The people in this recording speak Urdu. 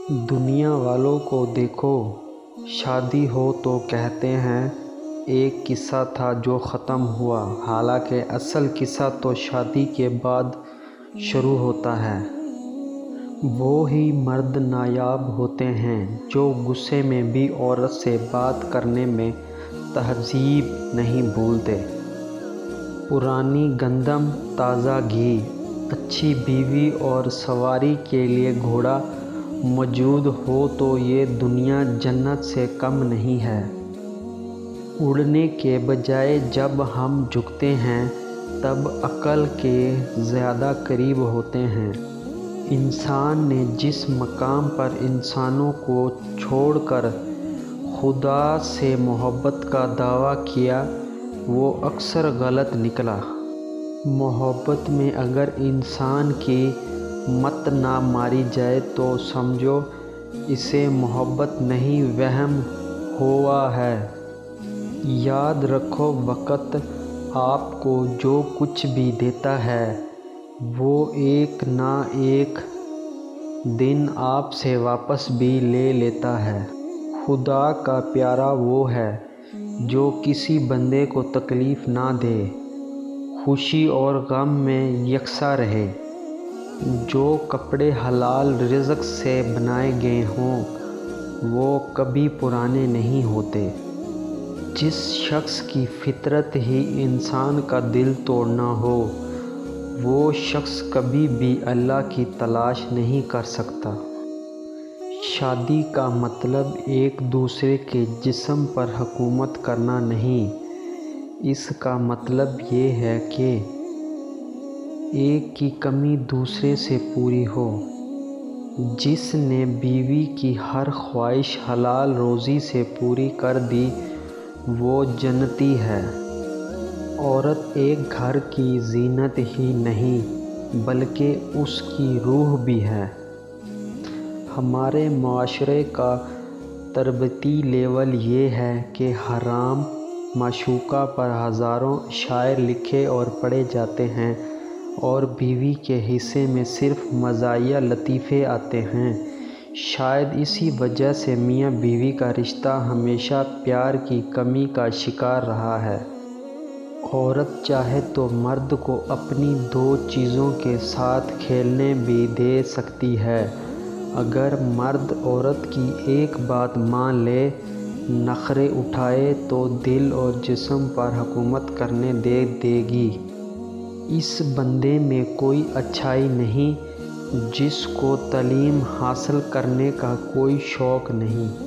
دنیا والوں کو دیکھو، شادی ہو تو کہتے ہیں ایک قصہ تھا جو ختم ہوا، حالانکہ اصل قصہ تو شادی کے بعد شروع ہوتا ہے۔ وہی مرد نایاب ہوتے ہیں جو غصے میں بھی عورت سے بات کرنے میں تہذیب نہیں بھولتے۔ پرانی گندم، تازہ گھی، اچھی بیوی اور سواری کے لیے گھوڑا موجود ہو تو یہ دنیا جنت سے کم نہیں ہے۔ اڑنے کے بجائے جب ہم جھکتے ہیں تب عقل کے زیادہ قریب ہوتے ہیں۔ انسان نے جس مقام پر انسانوں کو چھوڑ کر خدا سے محبت کا دعویٰ کیا وہ اکثر غلط نکلا۔ محبت میں اگر انسان کی مت نہ ماری جائے تو سمجھو اسے محبت نہیں وہم ہوا ہے۔ یاد رکھو وقت آپ کو جو کچھ بھی دیتا ہے وہ ایک نہ ایک دن آپ سے واپس بھی لے لیتا ہے۔ خدا کا پیارا وہ ہے جو کسی بندے کو تکلیف نہ دے، خوشی اور غم میں یکساں رہے۔ جو کپڑے حلال رزق سے بنائے گئے ہوں وہ کبھی پرانے نہیں ہوتے۔ جس شخص کی فطرت ہی انسان کا دل توڑنا ہو وہ شخص کبھی بھی اللہ کی تلاش نہیں کر سکتا۔ شادی کا مطلب ایک دوسرے کے جسم پر حکومت کرنا نہیں، اس کا مطلب یہ ہے کہ ایک کی کمی دوسرے سے پوری ہو۔ جس نے بیوی کی ہر خواہش حلال روزی سے پوری کر دی وہ جنتی ہے۔ عورت ایک گھر کی زینت ہی نہیں بلکہ اس کی روح بھی ہے۔ ہمارے معاشرے کا تربیتی لیول یہ ہے کہ حرام معشوقہ پر ہزاروں اشعار لکھے اور پڑھے جاتے ہیں اور بیوی کے حصے میں صرف مزاحیہ لطیفے آتے ہیں۔ شاید اسی وجہ سے میاں بیوی کا رشتہ ہمیشہ پیار کی کمی کا شکار رہا ہے۔ عورت چاہے تو مرد کو اپنی دو چیزوں کے ساتھ کھیلنے بھی دے سکتی ہے۔ اگر مرد عورت کی ایک بات مان لے، نخرے اٹھائے تو دل اور جسم پر حکومت کرنے دے گی۔ اس بندے میں کوئی اچھائی نہیں جس کو تعلیم حاصل کرنے کا کوئی شوق نہیں۔